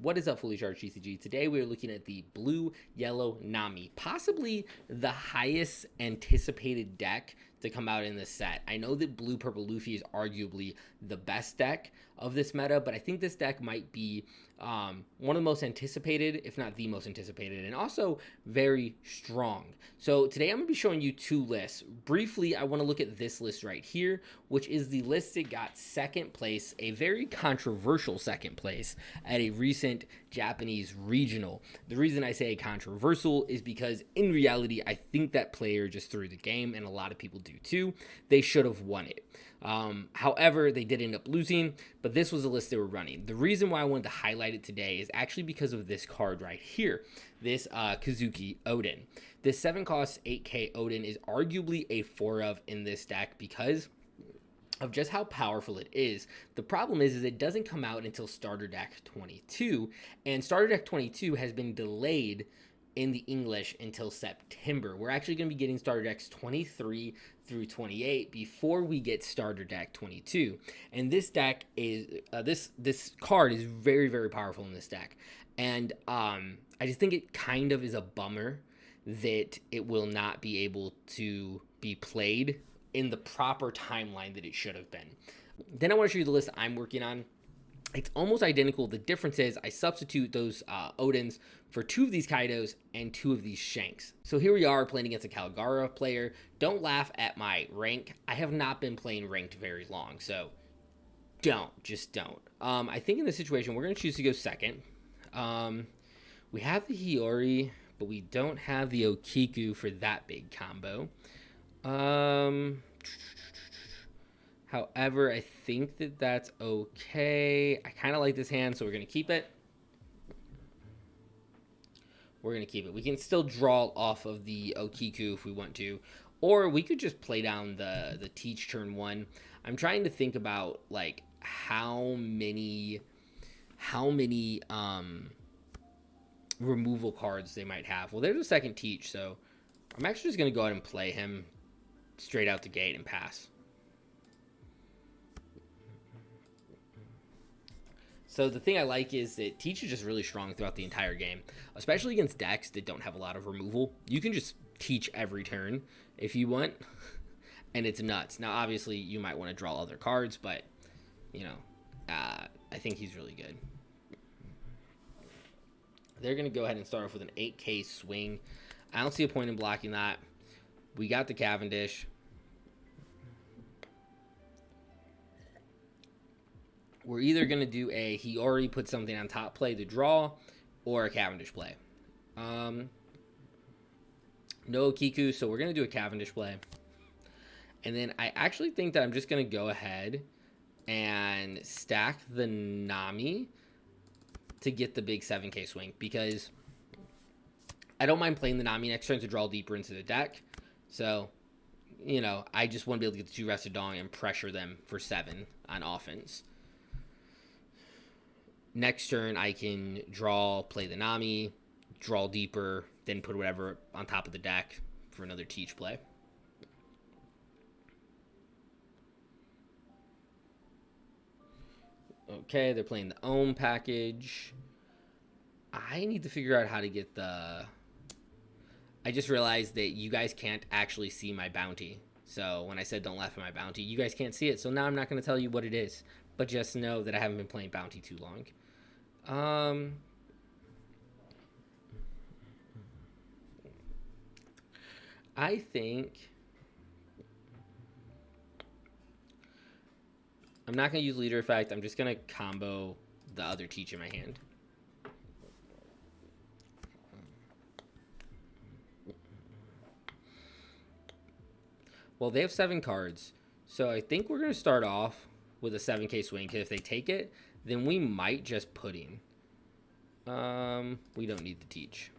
What is up, Fully Charged GCG? Today we are looking at the blue yellow Nami, possibly the highest anticipated deck to come out in this set. I know that blue purple Luffy is arguably the best deck of this meta, but I think this deck might be one of the most anticipated, if not the most anticipated, and also very strong. So today I'm going to be showing you two lists. Briefly, I want to look at this list right here, which is the list that got second place, a very controversial second place at a recent Japanese regional. The reason I say controversial is because in reality, I think that player just threw the game, and a lot of people do too. They should have won it. However, they did end up losing, but this was the list they were running. The reason why I wanted to highlight it today is actually because of this card right here, this Kazuki Odin. This 7 cost 8k Odin is arguably a 4 of in this deck because of just how powerful it is. The problem is it doesn't come out until Starter Deck 22, and Starter Deck 22 has been delayed in the English until September. We're actually going to be getting Starter Decks 23 through 28 before we get Starter Deck 22. And this deck is this card is very, very powerful in this deck. And I just think it kind of is a bummer that it will not be able to be played in the proper timeline that it should have been. Then I want to show you the list I'm working on. It's almost identical. The difference is I substitute those Odins for 2 of these Kaidos and 2 of these Shanks. So here we are playing against a Caligara player. Don't laugh at my rank. I have not been playing ranked very long, so just don't. I think in this situation, we're going to choose to go second. We have the Hiyori, but we don't have the Okiku for that big combo. However, I think that that's okay. I kind of like this hand, so we're going to keep it. We're going to keep it. We can still draw off of the Okiku if we want to, or we could just play down the Teach turn 1. I'm trying to think about like how many removal cards they might have. Well, there's a second Teach, so I'm actually just going to go ahead and play him straight out the gate and pass. So the thing I like is that Teach is just really strong throughout the entire game, especially against decks that don't have a lot of removal. You can just Teach every turn if you want, and it's nuts. Now, obviously, you might want to draw other cards, but, you know, I think he's really good. They're going to go ahead and start off with an 8k swing. I don't see a point in blocking that. We got the Cavendish. We're either going to do a Hiyori, put something on top play to draw, or a Cavendish play. No Kiku, so we're going to do a Cavendish play. And then I actually think that I'm just going to go ahead and stack the Nami to get the big 7k swing, because I don't mind playing the Nami next turn to draw deeper into the deck. So, you know, I just want to be able to get the 2 Rested Dong and pressure them for 7 on offense. Next turn, I can draw, play the Nami, draw deeper, then put whatever on top of the deck for another Teach play. Okay, they're playing the Ohm package. I need to figure out how to get the... I just realized that you guys can't actually see my bounty. So when I said don't laugh at my bounty, you guys can't see it. So now I'm not going to tell you what it is. But just know that I haven't been playing bounty too long. I think I'm not going to use leader effect. I'm just going to combo the other Teach in my hand. Well, they have 7 cards. So I think we're going to start off with a 7k swing, because if they take it, then we might just put in. We don't need the Teach.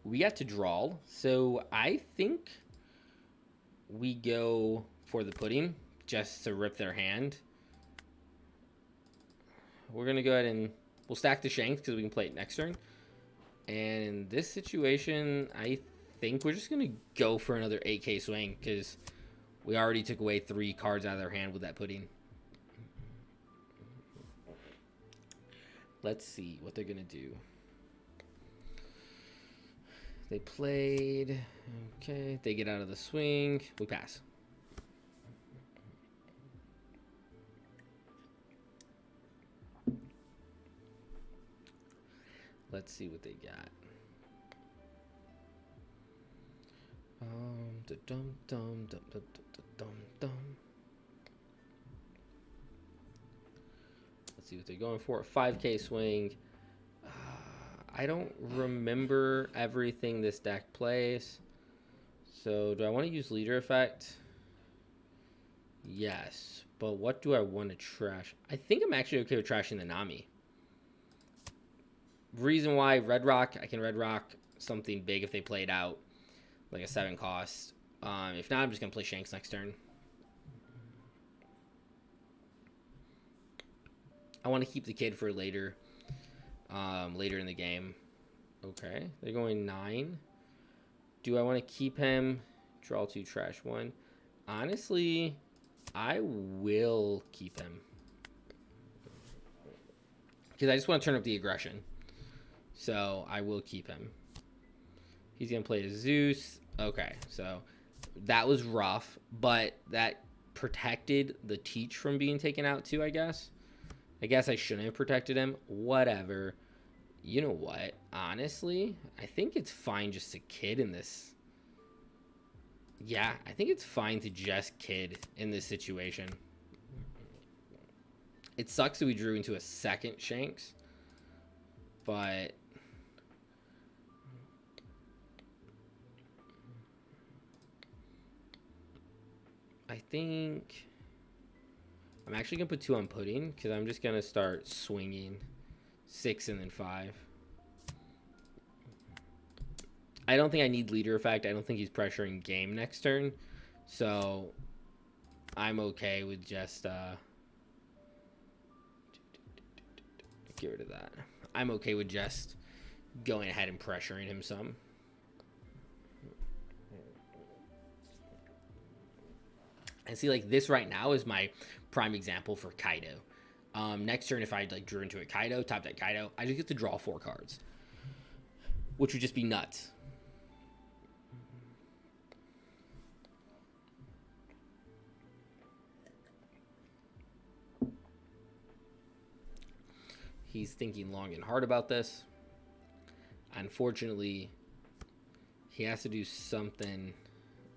We got to draw, so I think we go for the pudding just to rip their hand. We're going to go ahead and we'll stack the Shanks because we can play it next turn. And in this situation, I think we're just going to go for another 8k swing because we already took away 3 cards out of their hand with that pudding. Let's see what they're going to do. They played. Okay, they get out of the swing. We pass. Let's see what they got. Let's see what they're going for. A 5K swing. I don't remember everything this deck plays. So do I want to use leader effect? Yes. But what do I want to trash? I think I'm actually okay with trashing the Nami. Reason why, Red Rock, I can Red Rock something big if they play it out. Like a 7 cost. If not, I'm just going to play Shanks next turn. I want to keep the kid for later. Later in the game. Okay, they're going 9. Do I want to keep him? Draw 2, trash 1. Honestly, I will keep him. Because I just want to turn up the aggression. So I will keep him. He's going to play a Zeus. Okay, so that was rough, but that protected the Teach from being taken out too, I guess. I guess I shouldn't have protected him. Whatever. You know what? Honestly, I think it's fine just to kid in this. Yeah, I think it's fine to just kid in this situation. It sucks that we drew into a second Shanks, but I think I'm actually going to put 2 on Pudding because I'm just going to start swinging 6 and then 5. I don't think I need leader effect. I don't think he's pressuring game next turn. So I'm okay with just get rid of that. I'm okay with just going ahead and pressuring him some. And see, like, this right now is my prime example for Kaido. Next turn, if I like drew into a Kaido, top deck Kaido, I just get to draw 4 cards, which would just be nuts. He's thinking long and hard about this. Unfortunately, he has to do something.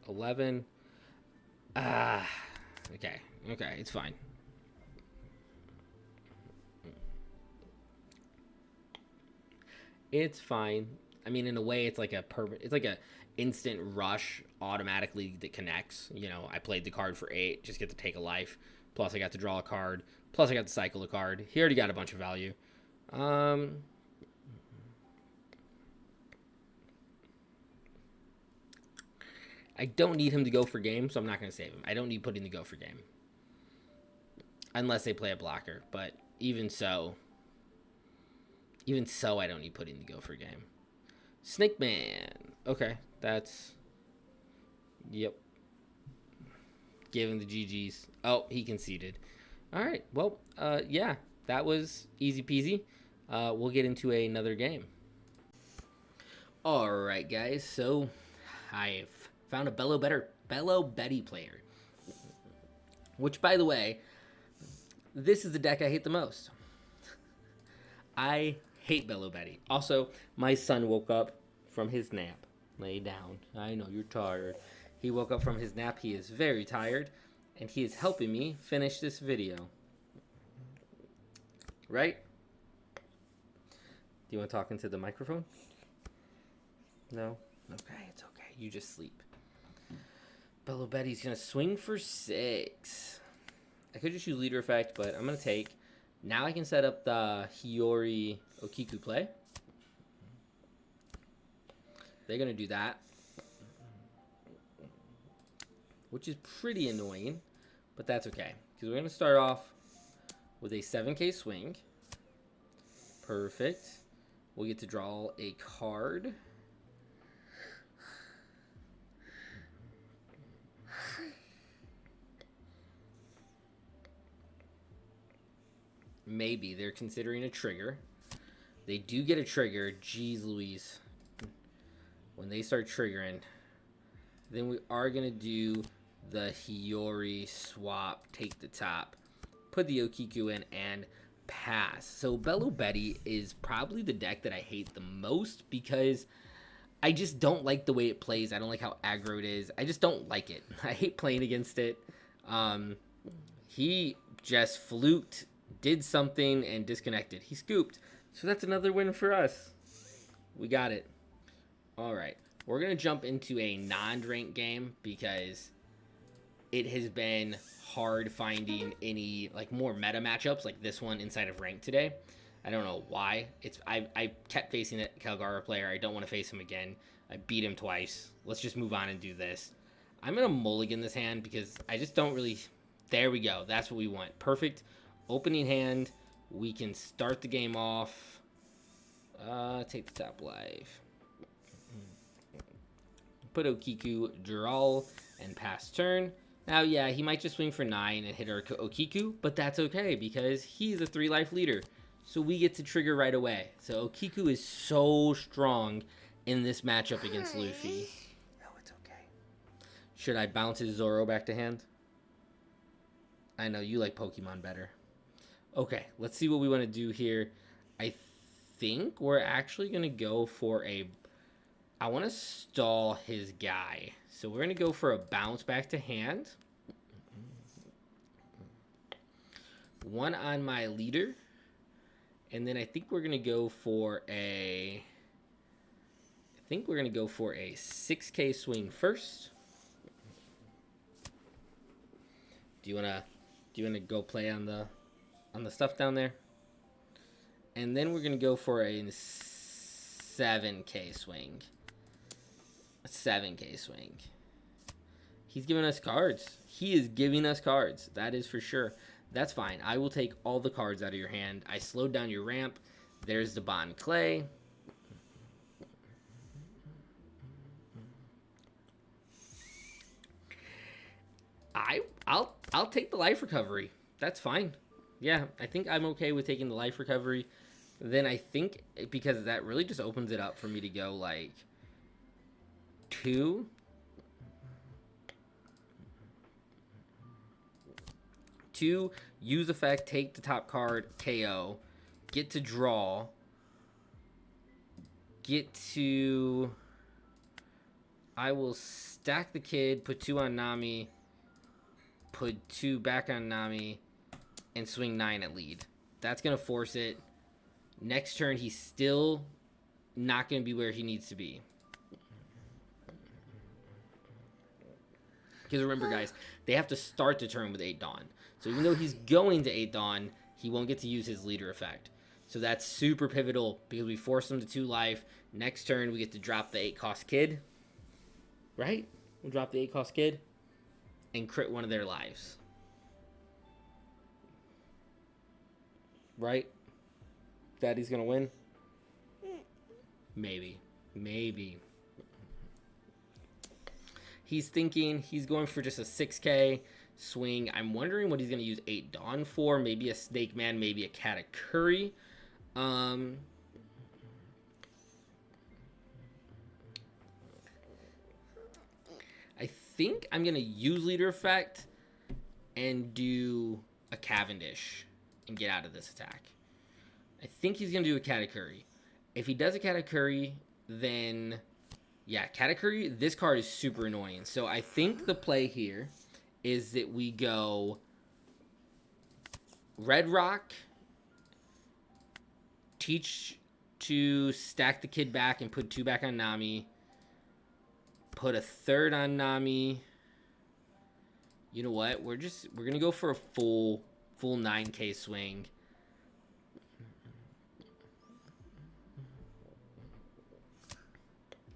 11. Okay, it's fine. It's fine. I mean, in a way, it's like a instant rush automatically that connects. You know, I played the card for 8, just get to take a life. Plus, I got to draw a card. Plus, I got to cycle a card. He already got a bunch of value. I don't need him to go for game, so I'm not going to save him. I don't need Pudding to go for game. Unless they play a blocker. But even so, I don't need Pudding to go for game. Snake Man. Okay, that's... Yep. Giving the GGs. Oh, he conceded. All right, well, yeah, that was easy peasy. We'll get into another game. All right, guys, so I've found a Bello Betty player. Which, by the way, this is the deck I hate the most. I hate Bello Betty. Also, my son woke up from his nap. Lay down. I know you're tired. He woke up from his nap. He is very tired. And he is helping me finish this video. Right? Do you want to talk into the microphone? No? Okay, it's okay. You just sleep. Bello Betty's going to swing for 6. I could just use leader effect, but I'm going to take. Now I can set up the Hiyori Okiku play. They're going to do that, which is pretty annoying, but that's okay. Because we're going to start off with a 7K swing. Perfect. We'll get to draw a card. Maybe they're considering a trigger. They do get a trigger. Jeez Louise. When they start triggering, then we are going to do the Hiyori swap, take the top, put the Okiku in, and pass. So Bello Betty is probably the deck that I hate the most because I just don't like the way it plays. I don't like how aggro it is. I just don't like it. I hate playing against it. He just fluked, did something, and disconnected. He scooped. So that's another win for us. We got it. All right. We're going to jump into a non-ranked game because it has been hard finding any like more meta matchups like this one inside of ranked today. I don't know why. I kept facing that Calgara player. I don't want to face him again. I beat him twice. Let's just move on and do this. I'm going to mulligan this hand because I just don't really... There we go. That's what we want. Perfect opening hand. We can start the game off. Take the top life. Put Okiku, draw, and pass turn. Now, yeah, he might just swing for 9 and hit our Okiku, but that's okay because he's a 3-life leader. So we get to trigger right away. So Okiku is so strong in this matchup against Luffy. No, it's okay. Should I bounce his Zoro back to hand? I know you like Pokemon better. Okay, let's see what we want to do here. I think we're actually going to go for a... I want to stall his guy. So we're going to go for a bounce back to hand. 1 on my leader. And then I think we're going to go for a... 6K swing first. Do you want to go play on the stuff down there? And then we're going to go for a 7K swing. 7K swing. He's giving us cards. He is giving us cards. That is for sure. That's fine. I will take all the cards out of your hand. I slowed down your ramp. There's the Bond Clay. I'll take the life recovery. That's fine. Yeah, I think I'm okay with taking the life recovery. Then I think because that really just opens it up for me to go like 2, use effect, take the top card, KO, get to draw, get to... I will stack the kid, put 2 on Nami, put 2 back on Nami, and swing 9 at lead. That's going to force it. Next turn, he's still not going to be where he needs to be. Because remember, guys, they have to start the turn with 8 Dawn. So even though he's going to 8 Dawn, he won't get to use his leader effect. So that's super pivotal because we force him to 2 life. Next turn, we get to drop the 8 cost kid. Right? We'll drop the 8 cost kid and crit one of their lives. Right? Daddy's going to win? Maybe. Maybe. He's thinking he's going for just a 6K swing. I'm wondering what he's going to use 8 Dawn for. Maybe a Snake Man, maybe a Katakuri. I think I'm going to use leader effect and do a Cavendish and get out of this attack. I think he's going to do a Katakuri. If he does a Katakuri, then... Yeah, Katakuri, this card is super annoying. So I think the play here is that we go Red Rock, teach to stack the kid back and put 2 back on Nami, put a 3rd on Nami. You know what? We're going to go for a full 9K swing.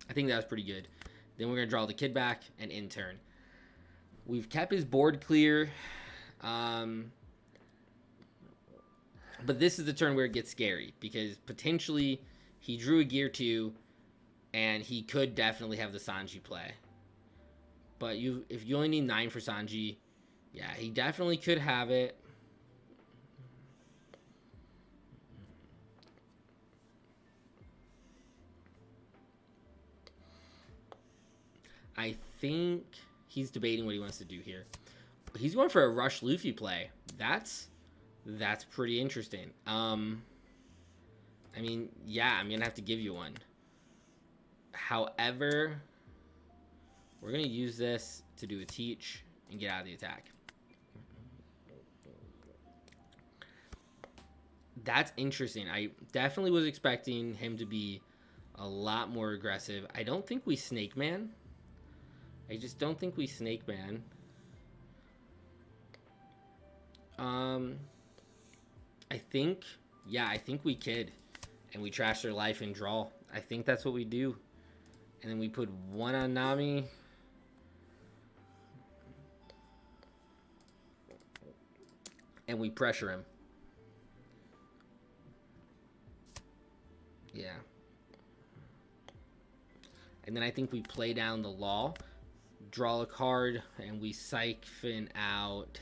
I think that was pretty good. Then we're going to draw the kid back and in turn. We've kept his board clear. But this is the turn where it gets scary. Because potentially he drew a Gear 2. And he could definitely have the Sanji play. But if you only need 9 for Sanji. Yeah, he definitely could have it. I think he's debating what he wants to do here. He's going for a Rush Luffy play. That's pretty interesting. I mean, yeah, I'm gonna have to give you one. However, we're gonna use this to do a teach and get out of the attack. That's interesting. I definitely was expecting him to be a lot more aggressive. I don't think we Snake Man. I just don't think we Snake Man. I think we kid. And we trash their life and draw. I think that's what we do. And then we put one on Nami. And we pressure him. Yeah. And then I think we play down the law, draw a card, and we siphon out.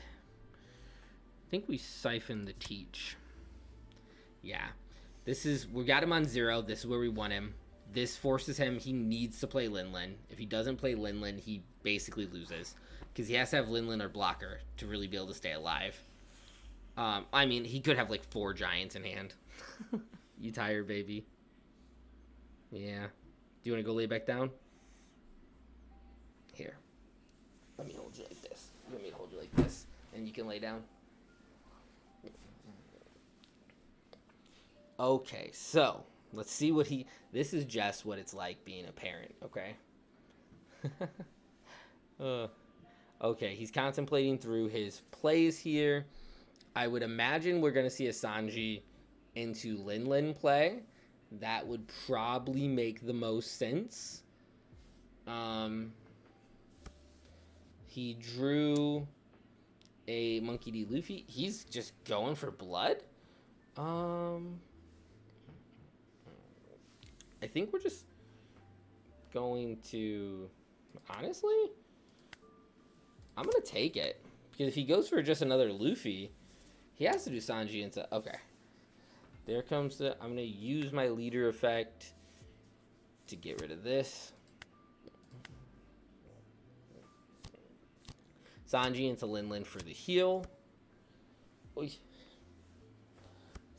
I think we siphon the teach. Yeah. We got him on 0. This is where we want him. This forces him, he needs to play Linlin. If he doesn't play Linlin, he basically loses. Because he has to have Linlin or Blocker to really be able to stay alive. I mean, he could have like 4 giants in hand. You tired, baby? Yeah. Do you want to go lay back down? Here. Let me hold you like this. You want me to hold you like this? And you can lay down? Okay, so let's see what this is just what it's like being a parent, okay? Okay, he's contemplating through his plays here. I would imagine we're going to see a Sanji into Linlin play. That would probably make the most sense. He drew a Monkey D. Luffy. He's just going for blood. I think we're just going to... Honestly, I'm going to take it. Because if he goes for just another Luffy, he has to do Sanji into... Okay. There comes the... I'm going to use my leader effect to get rid of this. Sanji into Linlin for the heal. Oy.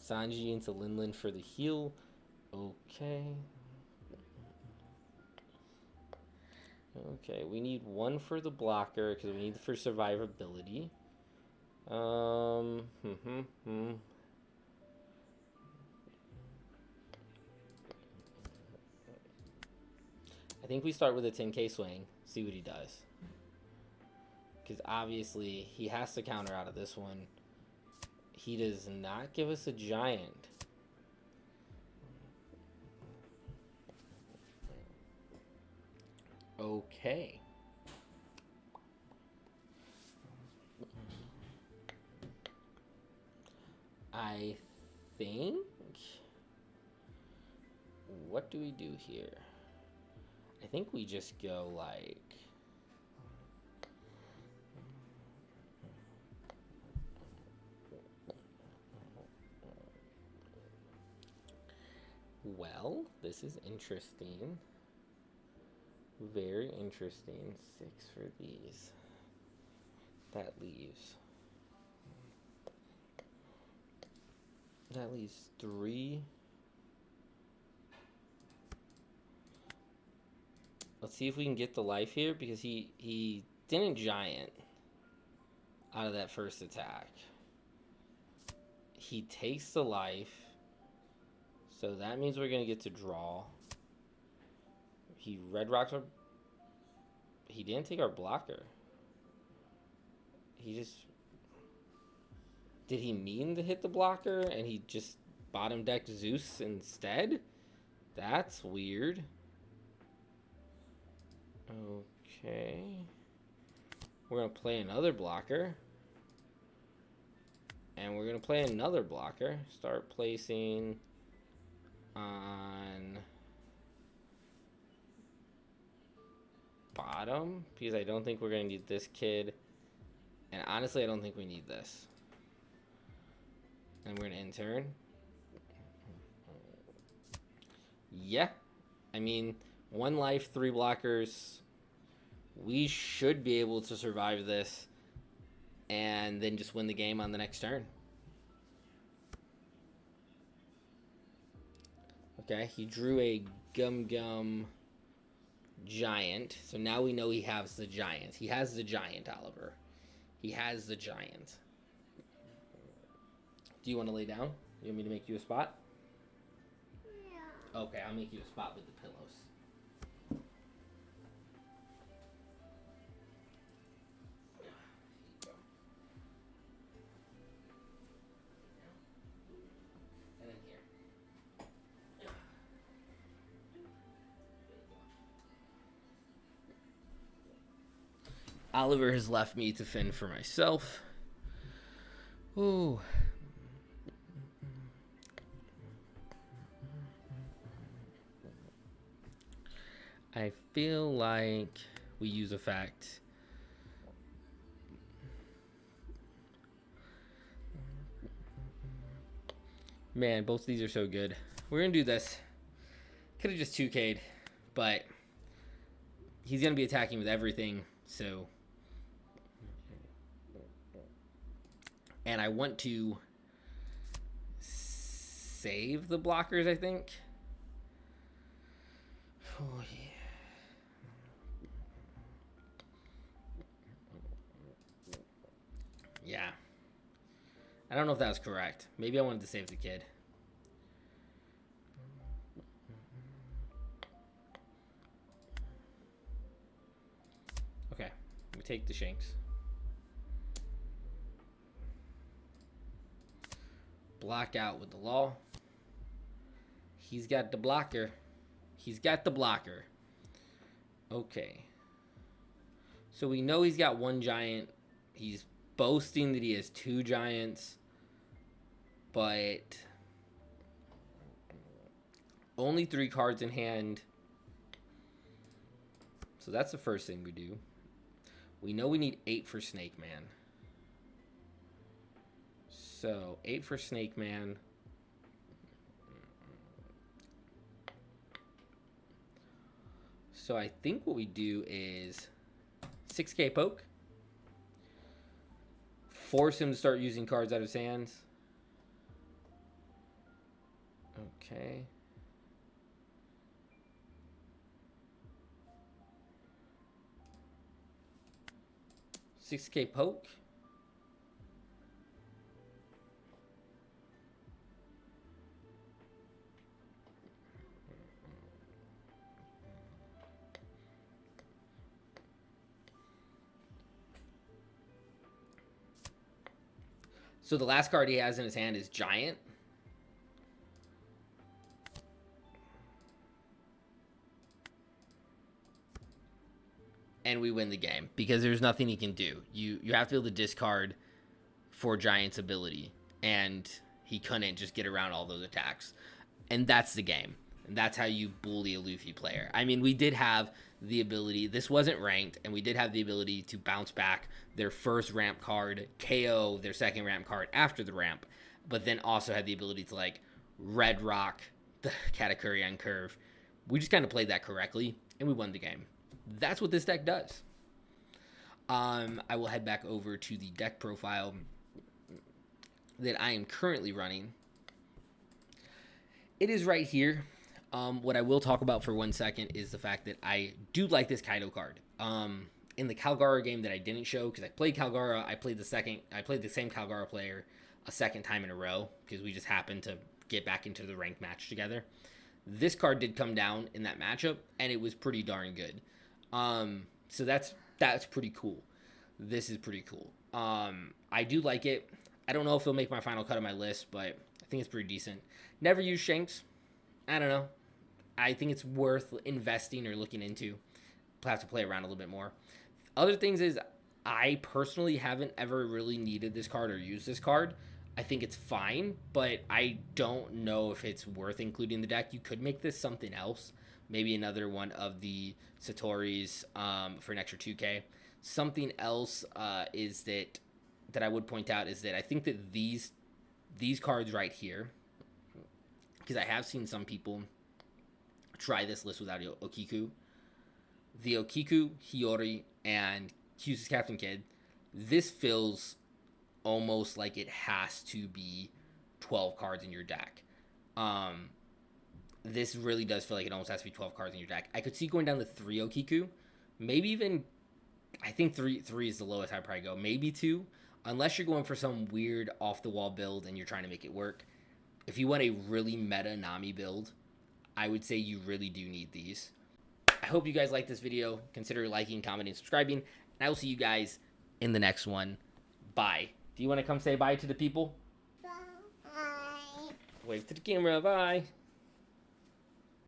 Sanji into Linlin for the heal. Okay. Okay, we need one for the blocker because we need for survivability. I think we start with a 10k swing, see what he does. Because obviously he has to counter out of this one. He does not give us a giant. Okay. I think... What do we do here? I think we just go like... Well, this is interesting. Very interesting. 6 for these. That leaves 3. Let's see if we can get the life here because he didn't giant out of that first attack. He takes the life. So that means we're going to get to draw. He red rocks our... He didn't take our blocker. He just... Did he mean to hit the blocker and he just bottom decked Zeus instead? That's weird. Okay. We're going to play another blocker. And we're going to play another blocker. Start placing on bottom because I don't think we're going to need this kid. And honestly, I don't think we need this. And we're going to intern. Yeah. I mean, 1 life, 3 blockers. We should be able to survive this and then just win the game on the next turn. Okay, he drew a Gum Gum Giant. So now we know he has the Giant. He has the Giant, Oliver. He has the Giant. Do you want to lay down? You want me to make you a spot? Yeah. Okay, I'll make you a spot with the pillows. And then here. Oliver has left me to fend for myself. Ooh. I feel like we use effect. Man, both of these are so good. We're going to do this. Could have just 2K'd, but he's going to be attacking with everything, so. And I want to save the blockers, I think. Oh, yeah. Yeah. I don't know if that was correct. Maybe I wanted to save the kid. Okay. We take the Shanks. Block out with the law. He's got the blocker. He's got the blocker. Okay. So we know he's got one giant. He's boasting that he has two giants. But only 3 cards in hand. So that's the first thing we do. We know we need 8 for Snake Man. So 8 for Snake Man. So I think what we do is 6K poke. Force him to start using cards out of his hands. Okay. $6K poke. So the last card he has in his hand is Giant. And we win the game because there's nothing he can do. You have to be able to discard for Giant's ability, and he couldn't just get around all those attacks. And that's the game. And that's how you bully a Luffy player. I mean, we did have the ability. This wasn't ranked, and we did have the ability to bounce back their first ramp card, KO their second ramp card after the ramp, but then also had the ability to, like, Red Rock the Katakuri on curve. We just kind of played that correctly, and we won the game. That's what this deck does. I will head back over to the deck profile that I am currently running. It is right here. What I will talk about for 1 second is the fact that I do like this Kaido card. In the Calgara game that I didn't show, because I played Calgara, I played the same Calgara player a second time in a row, because we just happened to get back into the ranked match together. This card did come down in that matchup, and it was pretty darn good. So that's pretty cool. This is pretty cool. I do like it. I don't know if it'll make my final cut of my list, but I think it's pretty decent. Never use Shanks. I don't know. I think it's worth investing or looking into. I'll have to play around a little bit more. Other things is I personally haven't ever really needed this card or used this card. I think it's fine, but I don't know if it's worth including in the deck. You could make this something else. Maybe another one of the Satoris for an extra 2K. Something else is that I would point out is that I think that these cards right here, because I have seen some people try this list without Okiku. the Okiku, Hiyori, and Kyusa's Captain Kid, this feels almost like it has to be 12 cards in your deck. This really does feel like it almost has to be 12 cards in your deck. I could see going down to 3 Okiku, maybe even, I think three is the lowest I'd probably go, maybe 2, unless you're going for some weird off-the-wall build and you're trying to make it work. If you want a really meta Nami build, I would say you really do need these. I hope you guys like this video. Consider liking, commenting, subscribing, and I will see you guys in the next one. Bye. Do you want to come say bye to the people? Bye. Wave to the camera. Bye.